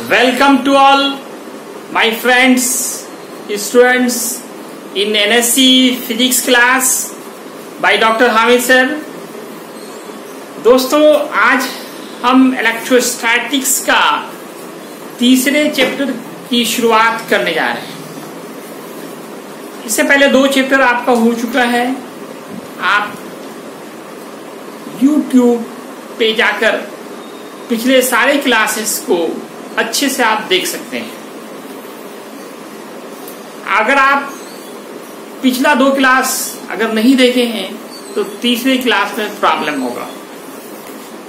Welcome to all my friends, students in NSC Physics class by Dr. Hamid sir. दोस्तों, आज हम electrostatics का तीसरे चैप्टर की शुरुआत करने जा रहे हैं। इससे पहले 2 चैप्टर आपका हो चुका है। आप YouTube पे जाकर पिछले सारे क्लासेस को अच्छे से आप देख सकते हैं। अगर आप पिछला 2 क्लास अगर नहीं देखे हैं तो तीसरे क्लास में प्रॉब्लम होगा।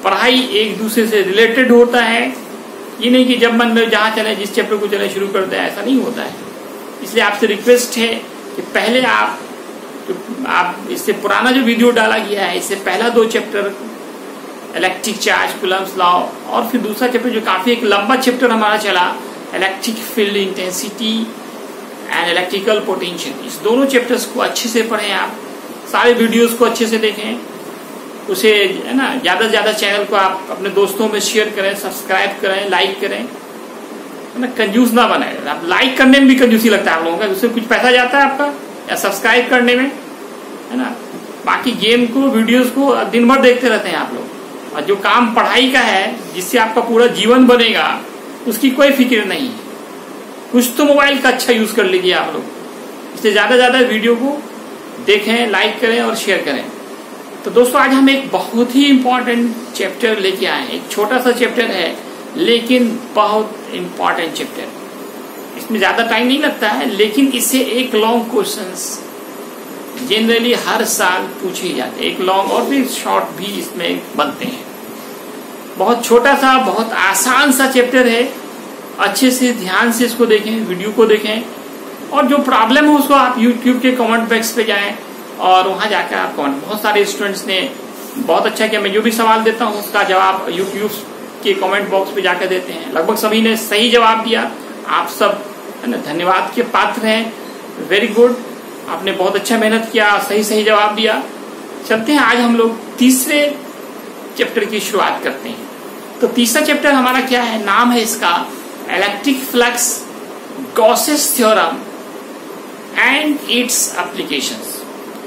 पढ़ाई एक दूसरे से रिलेटेड होता है, ये नहीं कि जब मन में जहां चले जिस चैप्टर को चले शुरू कर दे, ऐसा नहीं होता है। इसलिए आपसे रिक्वेस्ट है कि पहले आप इससे पुराना जो वीडियो डाला गया है, इससे पहला 2 chapter electric charge, Coulomb's law, और फिर दूसरा चैप्टर जो काफी एक लंबा चैप्टर हमारा चला, electric field intensity and electrical potential, इस दोनों चैप्टर्स को अच्छे से पढ़ें। आप सारे वीडियोस को अच्छे से देखें, उसे है ना ज्यादा से ज्यादा चैनल को आप अपने दोस्तों में शेयर करें, सब्सक्राइब करें, लाइक करें, है ना। कंजूस ना बने। आप लाइक करने में भी कंजूसी लगता है आप लोगों का, उससे कुछ पैसा जाता है आपका, या सब्सक्राइब करने में, है ना। बाकी गेम को, वीडियोस को दिन भर देखते रहते हैं आप लोग, और जो काम पढ़ाई का है जिससे आपका पूरा जीवन बनेगा उसकी कोई फिक्र नहीं है। कुछ तो मोबाइल का अच्छा यूज कर लीजिए आप लोग। इसलिए ज्यादा से ज्यादा वीडियो को देखें, लाइक करें और शेयर करें। तो दोस्तों, आज हम एक बहुत ही इंपॉर्टेंट चैप्टर लेके आए हैं। एक छोटा सा चैप्टर है लेकिन बहुत इंपॉर्टेंट चैप्टर। इसमें ज्यादा टाइम नहीं लगता है, लेकिन इससे एक लॉन्ग क्वेश्चंस जनरली हर साल पूछे जाते हैं। एक लॉन्ग और भी शॉर्ट भी इसमें बनते हैं। बहुत छोटा सा, बहुत आसान सा चैप्टर है। अच्छे से ध्यान से इसको देखें, वीडियो को देखें, और जो प्रॉब्लम हो उसको आप YouTube के कमेंट बॉक्स पे जाएं और वहां जाकर आप कमेंट। बहुत सारे स्टूडेंट्स ने बहुत अच्छा किया। मैं जो भी सवाल देता हूं उसका जवाब YouTube के कमेंट बॉक्स पे जाकर देते हैं। लगभग सभी ने सही जवाब दिया। आप सब है ना धन्यवाद के पात्र हैं। वेरी गुड, आपने बहुत अच्छा मेहनत किया, सही जवाब दिया। चलते हैं, आज हम लोग तीसरे चैप्टर की शुरुआत करते हैं। तो तीसरा चैप्टर हमारा क्या है? नाम है इसका electric flux, Gauss's theorem and it's applications.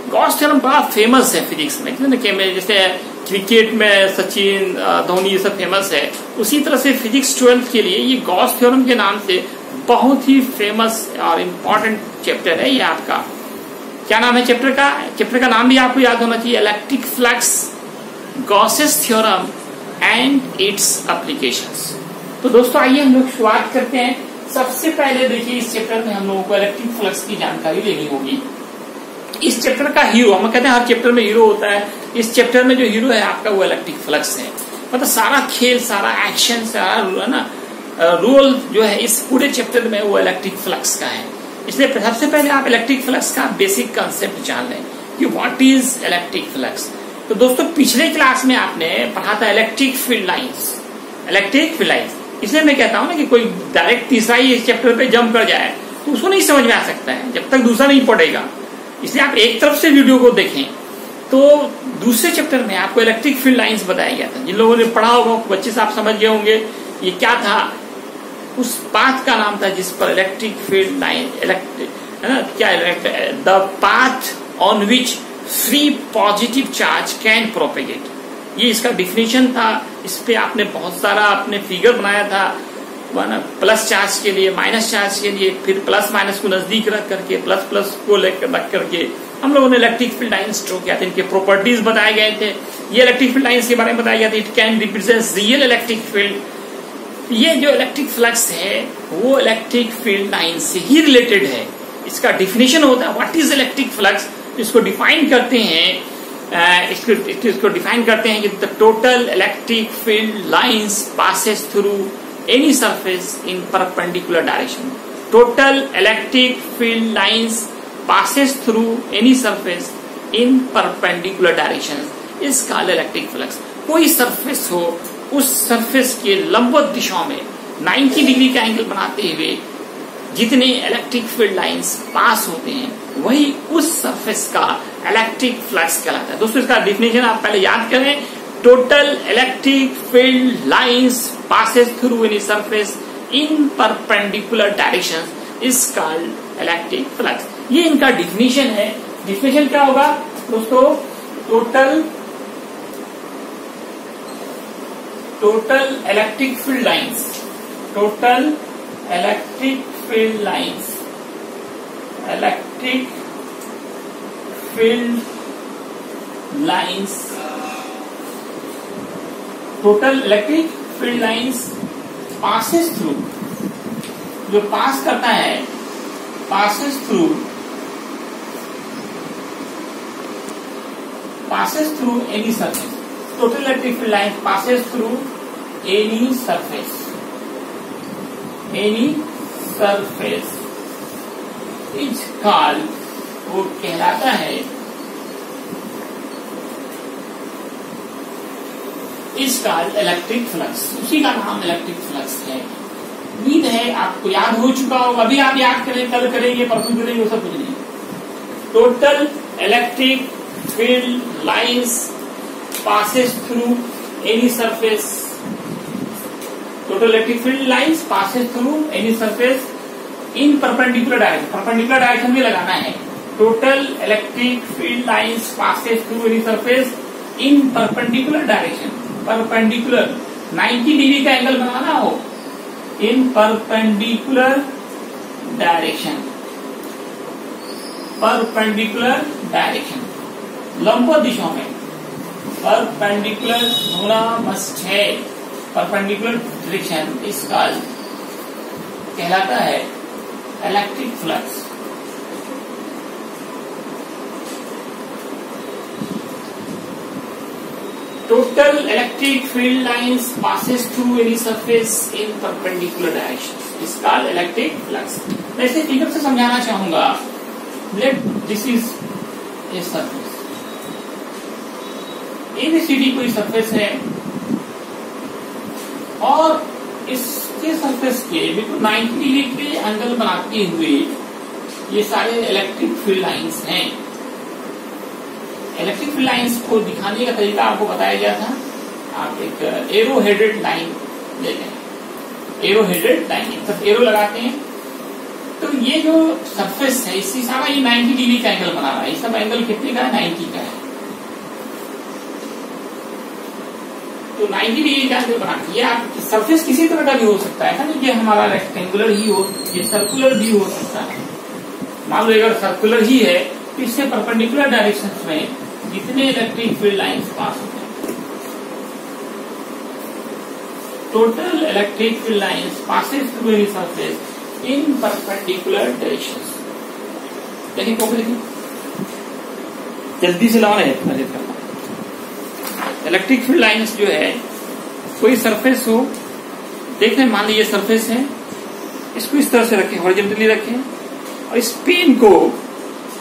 Gauss theorem बड़ा फेमस है फिजिक्स में, जैसे क्रिकेट में सचिन, धोनी, ये सब फेमस है। उसी तरह से फिजिक्स 12th के लिए ये गॉस थ्योरम के नाम से बहुत ही फेमस और इम्पोर्टेंट चैप्टर है। ये आपका क्या नाम है चैप्टर का? चैप्टर का नाम भी आपको याद होना चाहिए, electric flux, Gauss's theorem and it's applications. तो दोस्तों, आइए हम लोग शुरुआत करते हैं। सबसे पहले देखिए, इस चैप्टर में हम लोगों को इलेक्ट्रिक फ्लक्स की जानकारी लेनी होगी। इस चैप्टर का हीरो, हम कहते हैं हर चैप्टर में हीरो होता है, इस चैप्टर में जो हीरो है आपका वो इलेक्ट्रिक फ्लक्स है। मतलब सारा खेल, सारा एक्शन, सारा है ना रोल जो है इस पूरे चैप्टर में वो इलेक्ट्रिक फ्लक्स का है। इसलिए सबसे पहले आप इलेक्ट्रिक फ्लक्स का बेसिक कंसेप्ट जान लें कि व्हाट इज इलेक्ट्रिक फ्लक्स। तो दोस्तों, पिछले क्लास में आपने पढ़ा था electric field lines, electric field lines. इसलिए मैं कहता हूं ना कि कोई डायरेक्ट तीसरा ही इस चैप्टर पे जंप कर जाए तो उसको नहीं समझ में आ सकता है जब तक दूसरा नहीं पढ़ेगा। इसलिए आप एक तरफ से वीडियो को देखें। तो दूसरे चैप्टर में आपको इलेक्ट्रिक फील्ड लाइंस बताया गया था। जिन लोगों ने पढ़ा होगा बच्चे से आप समझ गए होंगे ये क्या था। उस पाथ का नाम था जिस पर इलेक्ट्रिक फील्ड लाइन, है ना, क्या the path on which free positive charge can propagate, ये इसका डिफिनेशन था। इस पे आपने बहुत सारा अपने फिगर बनाया था, प्लस चार्ज के लिए, माइनस चार्ज के लिए, फिर प्लस माइनस को नजदीक रख करके, प्लस प्लस को लेकर रख करके हम लोगों ने इलेक्ट्रिक फील्ड लाइंस ड्रॉ किया था। इनके प्रॉपर्टीज बताए गए थे। ये इलेक्ट्रिक फील्ड लाइंस के बारे में बताया गया था। It can represent real electric field. ये जो इलेक्ट्रिक फ्लक्स है वो इलेक्ट्रिक फील्ड लाइन से ही रिलेटेड है। इसका डिफिनेशन होता है व्हाट इज इलेक्ट्रिक फ्लक्स। इसको डिफाइन करते हैं, इसको डिफाइन करते हैं कि the total electric field lines passes through any surface in perpendicular direction. Total electric field lines passes through any surface in perpendicular direction is called electric flux. कोई surface हो, उस सरफेस के लंबवत दिशाओं में 90 डिग्री का एंगल बनाते हुए जितने इलेक्ट्रिक फील्ड लाइंस पास होते हैं वही उस सरफेस का इलेक्ट्रिक फ्लक्स कहलाता है। दोस्तों, इसका डिफिनेशन आप पहले याद करें। Total electric field lines passes through any surface in perpendicular direction is called electric flux. ये इनका डिफिनीशन है. डिफिनीशन क्या होगा दोस्तों? Total electric field lines, total electric field lines, electric field lines, total electric field lines passes through, जो पास करता है, passes through any surface. Total electric field line passes through any surface. Any surface is called, वो कहलाता है, is called electric flux. उसी का नाम electric flux है. उम्मीद है आपको याद हो चुका होगा. अभी आप याद करें, कल करेंगे, परसों करेंगे, वो सब कुछ नहीं. Total electric field lines passes through any surface. Total electric field lines passes through any surface in perpendicular direction. Perpendicular direction में लगाना है. Total electric field lines passes through any surface in perpendicular direction. Perpendicular 90 degree का angle बनाना हो, in perpendicular direction, perpendicular direction, लंबवत दिशाओं में perpendicular होना must है. perpendicular direction इस काल कहलाता है electric flux. Total electric field lines passes through any surface in perpendicular directions is called electric flux. मैं इसे फिगर से समझाना चाहूंगा. Let this is a surface. ABCD कोई सरफेस है और इसके सरफेस के बिल्कुल 90 डिग्री के एंगल बनाते हुए ये सारे इलेक्ट्रिक फील्ड लाइंस हैं. इलेक्ट्रिक फील्ड लाइंस को दिखाने का तरीका आपको बताया गया था. आप एक एरो हेडेड लाइन ले लें, एरो हेडेड लाइन, सब एरो लगाते हैं तो ये जो सरफेस है इससे सारा ये 90 डिग्री का एंगल बना रहा है. ये सब एंगल कितने का है? 90 का है. तो 90 डिग्री का एंगल बना के आप सरफेस किसी तरह का भी हो सकता है. ऐसा नहीं कि हमारा रेक्टेंगुलर ही हो, ये सर्कुलर भी हो सकता है. मान लो अगर सर्कुलर ही है तो इससे परपेंडिकुलर डायरेक्शन में जितने इलेक्ट्रिक फील्ड लाइंस पास होते हैं, total electric field lines passes through any surface in perpendicular direction. देखिए कॉपी देखिए, जल्दी से लाना है. इलेक्ट्रिक फील्ड लाइंस जो है कोई सरफेस हो, देख रहे हैं, मान लीजिए सरफेस है, इसको इस तरह से रखें, हॉरिजॉन्टली रखें और इस पेन को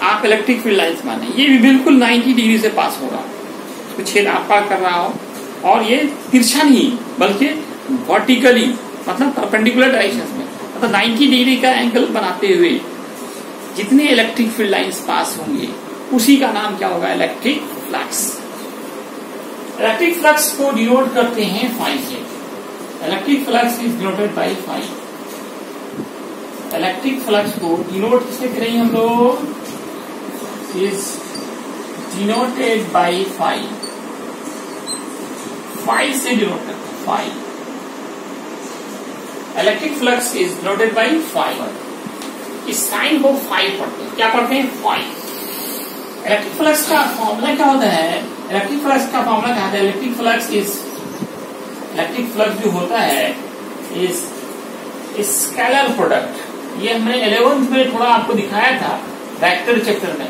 आप इलेक्ट्रिक फील्ड लाइंस माने. ये भी बिल्कुल 90 डिग्री से पास होगा. इसको छेद आप पार कर रहा हो और ये तिरछा नहीं बल्कि वर्टिकली, मतलब परपेंडिकुलर डायरेक्शन में, मतलब 90 डिग्री का एंगल बनाते हुए जितने इलेक्ट्रिक फील्ड लाइंस पास होंगे उसी का नाम क्या होगा? Electric flux. इलेक्ट्रिक फ्लक्स को डिनोट करते हैं फाई से. Electric flux is denoted by phi. Electric flux को डिनोट किससे करेंगे हम लोग? is denoted by phi. phi से डिनोट करते हैं. phi. Electric flux is denoted by phi. इस साइन को phi पढ़ते हैं. क्या पढ़ते हैं? phi. इलेक्ट्रिक फ्लक्स का फॉर्मूला क्या होता है? इलेक्ट्रिक फ्लक्स का फॉर्मूला क्या होता है? इलेक्ट्रिक फ्लक्स जो होता है इज स्केलर प्रोडक्ट. ये हमने 11th में थोड़ा आपको दिखाया था वेक्टर चैप्टर में.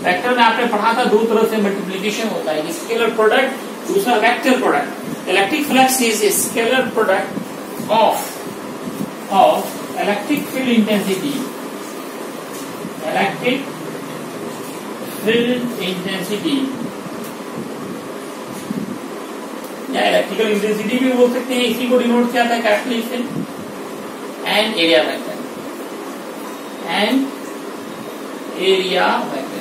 वेक्टर में आपने पढ़ा था दो तरह से मल्टीप्लीकेशन होता है, स्केलर प्रोडक्ट, दूसरा vector product. Electric flux is scalar product of electric field intensity, electric field intensity या इलेक्ट्रिकल इंटेंसिटी भी बोल सकते हैं. इसी को डिनोट किया था कैपिटल से and area vector, and area vector.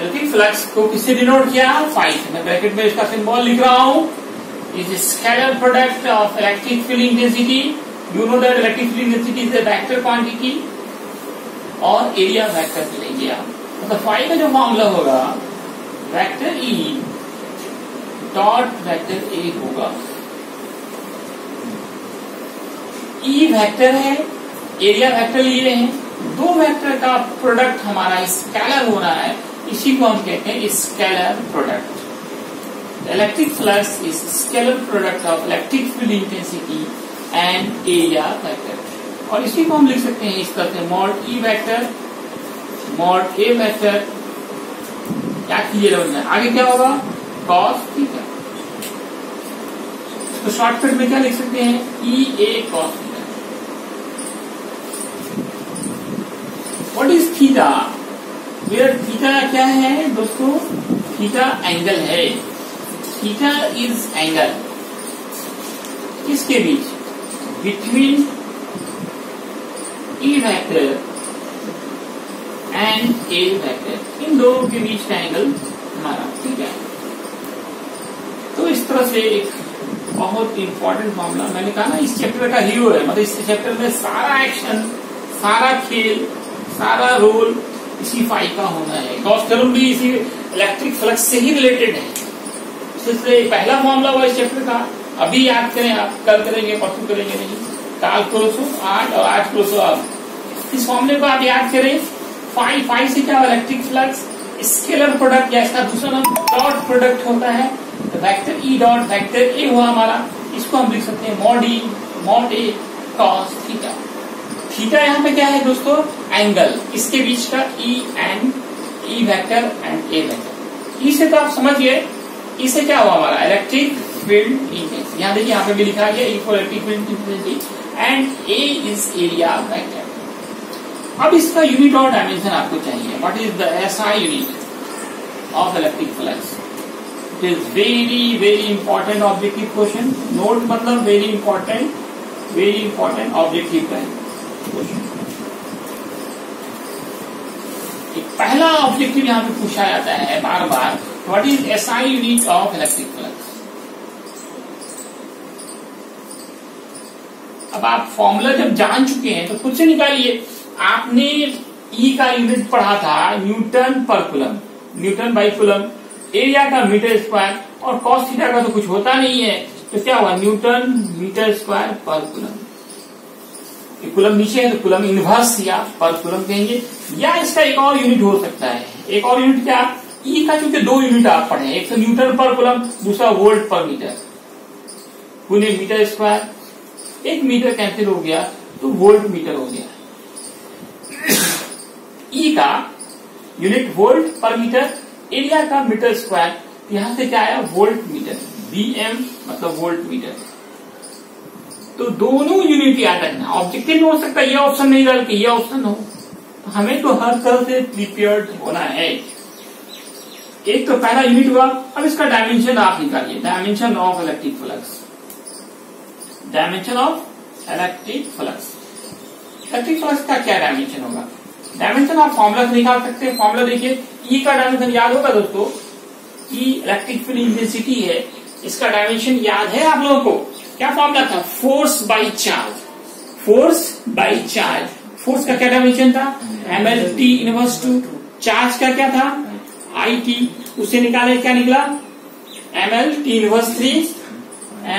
Electric flux को किससे डिनोट किया? फाई से। मैं ब्रैकेट में इसका सिंबल लिख रहा हूं, is scalar product of electric field intensity. You know that electric field intensity is a vector quantity और एरिया वेक्टर से लेंगे आप। मतलब फाई का जो फॉर्मूला होगा वेक्टर ई डॉट वेक्टर ए होगा। ई वेक्टर है, एरिया वेक्टर लिए हैं, दो वेक्टर का प्रोडक्ट हमारा स्केलर हो रहा है, इसी को हम कहते हैं scalar product. Electric flux is scalar product of electric field intensity and area vector. और इसी को हम लिख सकते हैं इस तरह से, मॉड ई वेक्टर मॉड ए वेक्टर। क्या कीजिए आगे क्या होगा? Cos theta. तो शॉर्टकट में क्या लिख सकते हैं? E A cos theta. What is theta? Where theta क्या है दोस्तों? थीटा एंगल है। थीटा इज एंगल किसके बीच? Between E vector and A vector, इन दोनों के बीच का एंगल हमारा, ठीक है। तो इस तरह से एक बहुत इंपॉर्टेंट मामला, मैंने कहा ना इस चैप्टर का हीरो है, मतलब इस चैप्टर में सारा एक्शन, सारा खेल, सारा रोल इसी फाई का होना है। गॉस थ्योरम भी इसी इलेक्ट्रिक फ्लक्स से ही रिलेटेड है। इसलिए पहला मामला हुआ इस चैप्टर का, अभी याद करें आप, कल करेंगे परसों करेंगे नहीं, काल क्रोसो आज और आज क्रोसो अब। इस मामले को आप याद करें। फाई से क्या हुआ? इलेक्ट्रिक फ्लक्स स्केलर प्रोडक्ट, या इसका दूसरा नाम डॉट प्रोडक्ट होता है। तो vector E dot vector A हुआ हमारा, इसको हम लिख सकते हैं mod E mod A cos theta. Theta यहाँ पे क्या है दोस्तों? एंगल, इसके बीच का E and E vector and A vector. E से तो आप समझ गए, ई से क्या हुआ हमारा? Electric field intensity. यहाँ देखिए, यहाँ पे भी लिखा गया E for electric field intensity and A is area vector. अब इसका यूनिट और डायमेंशन आपको चाहिए। What is the SI unit of electric flux? It is very very important objective question. Note मतलब वेरी इंपॉर्टेंट ऑब्जेक्टिव क्वेश्चन। पहला objective यहाँ पे पूछा जाता है बार बार, what is SI unit of electric flux? अब आप फॉर्मूला जब जान चुके हैं तो खुद से निकालिए। आपने ई का यूनिट पढ़ा था न्यूटन पर coulomb, Newton by coulomb, area का मीटर स्क्वायर, और कॉस थीटा का तो कुछ होता नहीं है, तो क्या हुआ? न्यूटन मीटर स्क्वायर पर कूलम। कूलम नीचे है तो कूलम इनवर्स या पर कूलम कहेंगे। या इसका एक और यूनिट हो सकता है, एक और यूनिट क्या? ई का क्योंकि दो यूनिट आप पढ़े, एक तो न्यूटन पर कूलम, दूसरा वोल्ट पर मीटर, पुणे मीटर स्क्वायर, एक मीटर कैंसिल हो गया तो वोल्ट मीटर हो गया। ई का यूनिट वोल्ट पर मीटर, एरिया का मीटर स्क्वायर, यहां से क्या आया? वोल्ट मीटर, बीएम मतलब वोल्ट मीटर। तो दोनों यूनिट याद रखना। ऑब्जेक्टिव में हो सकता है ये ऑप्शन नहीं डाल के ये ऑप्शन हो, तो हमें तो हर तरह से प्रिपेयर्ड होना है। एक तो पहला यूनिट हुआ। अब इसका डायमेंशन आप निकालिए, dimension of electric flux. Dimension of electric flux, electric flux का क्या डायमेंशन होगा? डायमेंशन आप फॉर्मूला से निकाल सकते हैं। फॉर्मूला देखिए, ई का डायमेंशन याद होगा दोस्तों, ई इलेक्ट्रिक फील्ड इंटेंसिटी है, इसका डायमेंशन याद है आप लोगों को? क्या फॉर्मूला था? Force by charge, force by charge. Force का क्या डायमेंशन था? ml t inverse 2। चार्ज का क्या था? I T. उसे निकाले, क्या निकला? ml t inverse 3,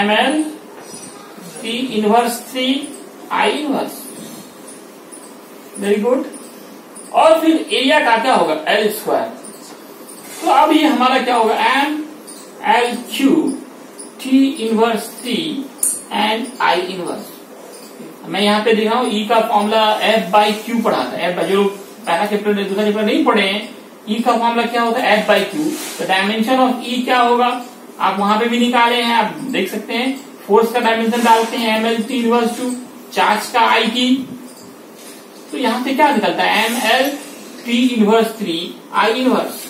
ml t inverse 3 I inverse. Very good. और फिर एरिया का क्या होगा? L square. तो अब ये हमारा क्या होगा? M L Q T inverse 3 and I inverse. मैं यहाँ पे दिख रहा हूँ ई का फॉर्मूला एफ बाई क्यू पढ़ा था। एफ बाई, जो पहला चैप्टर दूसरा चैप्टर नहीं पढ़े हैं, ई का फॉर्मूला क्या होता है? F by Q. तो डायमेंशन ऑफ ई क्या होगा? आप वहां पे भी निकाले हैं, आप देख सकते हैं। फोर्स का डायमेंशन डालते हैं M L T inverse 2, charge का आई टी, तो यहां से क्या निकलता है? M L T inverse 3 I inverse.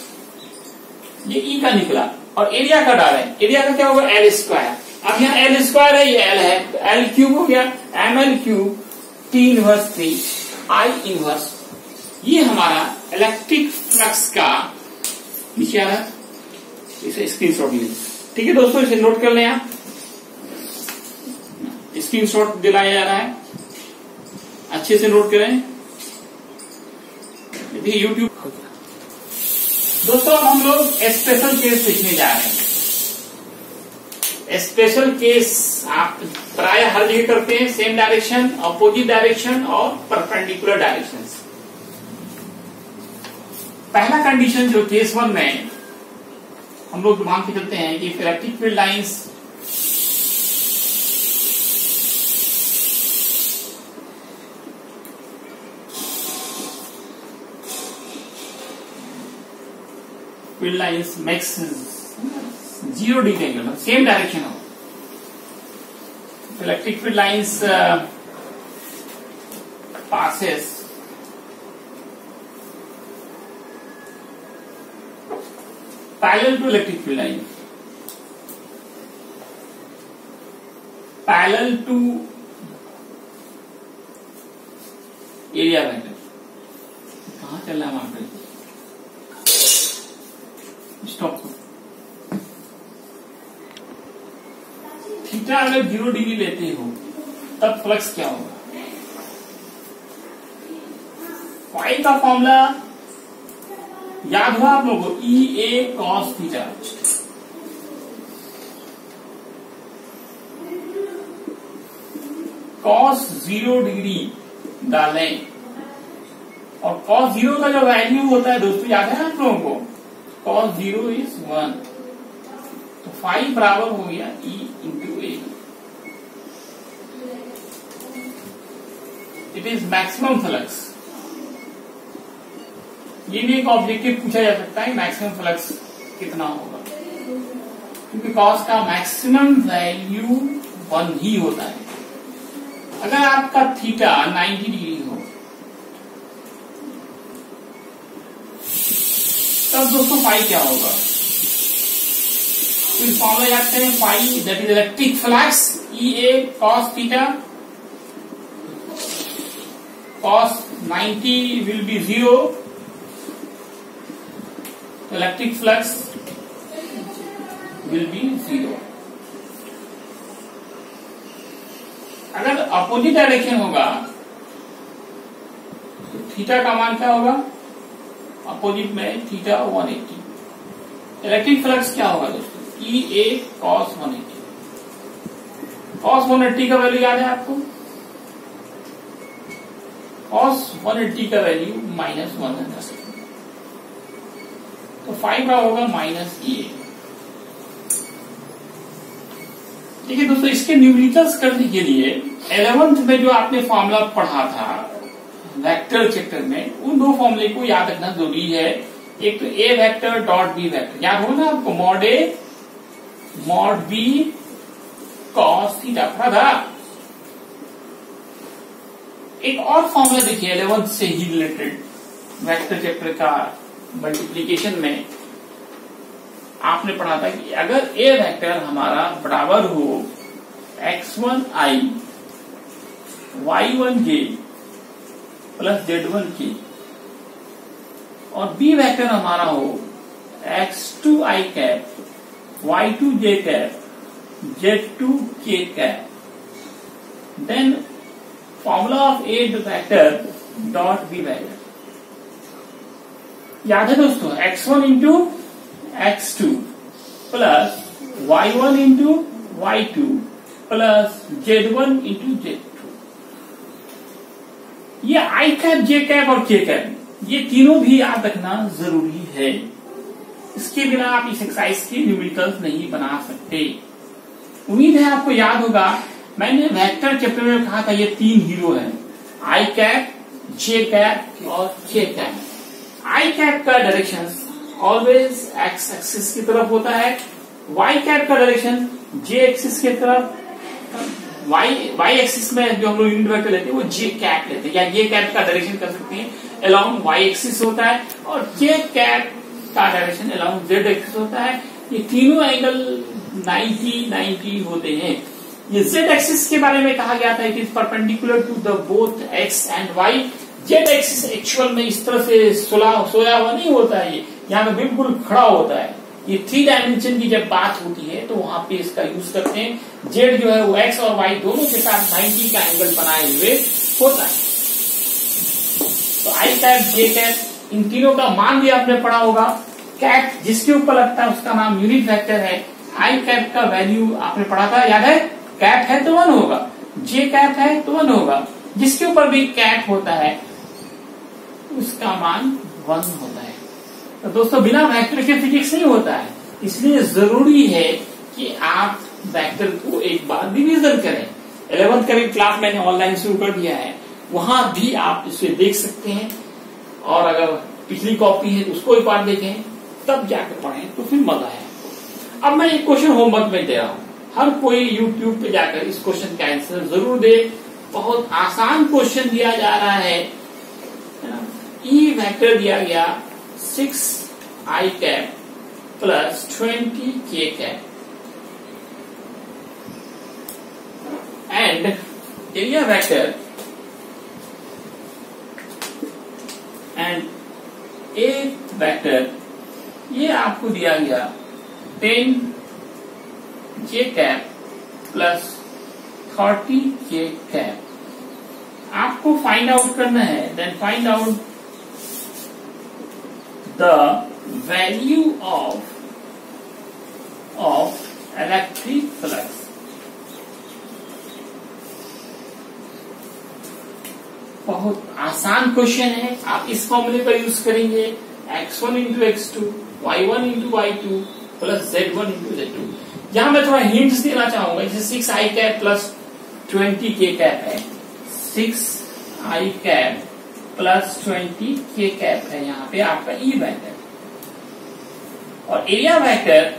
ये ई का निकला। और एरिया का डाल है, एरिया का क्या होगा? L square. अब यहाँ एल स्क्वायर है, ये एल है, एल क्यूब हो गया, M L cube T inverse 3 I inverse. ये हमारा इलेक्ट्रिक फ्लक्स का नीचे आ रहा है, इसे स्क्रीनशॉट लीजिए। ठीक है दोस्तों, इसे नोट कर लें आप, स्क्रीनशॉट दिलाया जा रहा है, अच्छे से नोट करें। यूट्यूब दोस्तों हम लोग स्पेशल केस लिखने जा रहे हैं। स्पेशल केस आप प्राय हर जगह करते हैं, सेम डायरेक्शन, अपोजिट डायरेक्शन और परपेंडिकुलर डायरेक्शन। पहला कंडीशन जो केस 1 में हम लोग मान के चलते हैं कि electric field lines makes 0 degree angle, same direction हो। Electric field lines passes parallel to electric field line, parallel to area vector। कहाँ चल रहा है वहां पे, स्टॉप। थीटा अगर 0 डिग्री लेते हो तब फ्लक्स क्या होगा? फाई का फॉर्मूला याद हुआ आप लोगों को, ई A cos theta. Cos 0 degree डालें और कॉस 0 का जो वैल्यू होता है दोस्तों याद है आप लोगों को, cos 0 is 1, तो फाई बराबर हो गया E into A. It is maximum flux. ये भी एक ऑब्जेक्टिव पूछा जा सकता है, मैक्सिमम फ्लक्स कितना होगा, क्योंकि cos का मैक्सिमम वैल्यू 1 ही होता है। अगर आपका थीटा 90 डिग्री हो तब दोस्तों फाई क्या होगा? फिर फॉर्मूला याद करें, phi that is electric flux E A cos theta. Cos 90 will be 0, electric flux will be 0। अगर अपोजिट डायरेक्शन होगा तो थीटा का मान क्या होगा? अपोजिट में थीटा 180। इलेक्ट्रिक फ्लक्स क्या होगा दोस्तों? ई ए कॉस 180। कॉस 180 का वैल्यू याद है आपको? कॉस 180 का वैल्यू -100, तो फाई का होगा माइनस ई ए। ठीक है दोस्तों, इसके न्यूमेरिकल्स करने के लिए 11th में जो आपने फॉर्मूला पढ़ा था वेक्टर चैप्टर में, उन दो फॉर्मूले को याद रखना जरूरी है। एक तो ए वेक्टर डॉट बी वेक्टर याद हो ना आपको, mod A mod B cos theta पढ़ा था। एक और फॉर्मूला देखिए 11th से ही रिलेटेड, वेक्टर चैप्टर का मल्टीप्लीकेशन में आपने पढ़ा था कि अगर ए वेक्टर हमारा बराबर हो x1i y1j प्लस z1k और बी वेक्टर हमारा हो x2i cap y2j cap z2k cap, then formula of A vector dot B vector याद है दोस्तों, x1 into x2 plus y1 into y2 plus z1 into z2। ये आई cap, जे cap और के cap, ये तीनों भी याद रखना जरूरी है। इसके बिना आप इस एक्सरसाइज के न्यूमेरिकल्स नहीं बना सकते। उम्मीद है आपको याद होगा, मैंने वेक्टर चैप्टर में कहा था ये 3 हीरो हैं, आई कैप, जे कैप और के कैप। आई कैप का डायरेक्शन ऑलवेज एक्स एक्सिस की तरफ होता है, वाई कैप का डायरेक्शन जे एक्सिस की तरफ, वाई एक्सिस में जो हम लोग यूनिट वेक्टर लेते हैं वो जे कैप लेते हैं, या ये कैप का डायरेक्शन कर सकते हैं अलोंग वाई एक्सिस होता है, और जे कैप का डायरेक्शन अलोंग जेड एक्सिस होता है। ये तीनों एंगल 90-90 होते हैं। ये जेड एक्सिस के बारे में कहा गया था, it is perpendicular to the both X and Y. Z axis actual में इस तरह से सोया हुआ नहीं होता है, यहाँ पे बिल्कुल खड़ा होता है। ये 3 डायमेंशन की जब बात होती है तो वहां पे इसका यूज करते हैं। जेड जो है वो एक्स और वाई दोनों के साथ 90 का एंगल बनाए हुए होता है। तो आई कैप, जे कैप, इन तीनों का मान भी आपने पढ़ा होगा। कैप जिसके ऊपर लगता है उसका नाम यूनिट वेक्टर है। आई कैप का वैल्यू आपने पढ़ा था, याद है? कैप है तो 1 होगा, जे कैप है तो 1 होगा, जिसके ऊपर भी कैप होता है उसका मान 1 होता है। तो दोस्तों बिना वेक्टर के फिजिक्स नहीं होता है, इसलिए जरूरी है कि आप वेक्टर को एक बार रिवीजन करें। 11th करेंट क्लास मैंने ऑनलाइन शुरू कर दिया है, वहां भी आप इसे देख सकते हैं। और अगर पिछली कॉपी है तो उसको एक बार देखें, तब जाकर पढ़ें तो फिर मजा है। अब मैं एक क्वेश्चन होमवर्क में दे रहा हूं, हर कोई YouTube पे जाकर इस क्वेश्चन का आंसर जरूर दे। बहुत आसान क्वेश्चन दिया जा रहा है। ई वेक्टर दिया गया 6i cap plus 20k cap and area vector and A vector, ये आपको दिया गया 10j cap plus 30k cap. आपको फाइंड आउट करना है, then find out the value of electric flux. बहुत आसान क्वेश्चन है। आप इस फॉर्मूले का यूज करेंगे, x1 into x2 y1 into y2 plus z1 into z2। यहां मैं थोड़ा हिंट्स देना चाहूंगा, जैसे 6i cap plus 20k cap है, 6i cap plus 20k cap है यहाँ पे आपका ई वेक्टर। और एरिया वेक्टर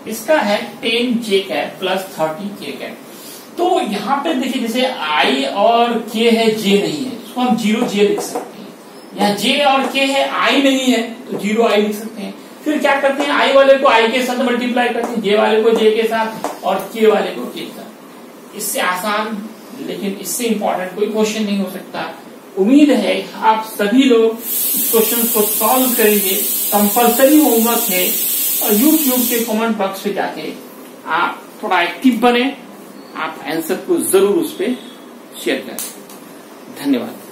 इसका है 10j cap plus 30k cap. तो यहाँ पे देखिए, जैसे i और k है, j नहीं है, उसको हम 0j लिख सकते हैं। यहाँ j और k है, i नहीं है तो 0i लिख सकते हैं। फिर क्या करते हैं, i वाले को i के साथ मल्टीप्लाई करते हैं, j वाले को j के साथ और k वाले को k के साथ। इससे आसान लेकिन इससे इंपॉर्टेंट कोई क्वेश्चन नहीं हो सकता। उम्मीद है आप सभी लोग इस क्वेश्चन को सॉल्व करेंगे। कंपलसरी होमवर्क है और YouTube के कमेंट बॉक्स पे जाके आप थोड़ा एक्टिव बने, आप आंसर को जरूर उस पर शेयर करें। धन्यवाद।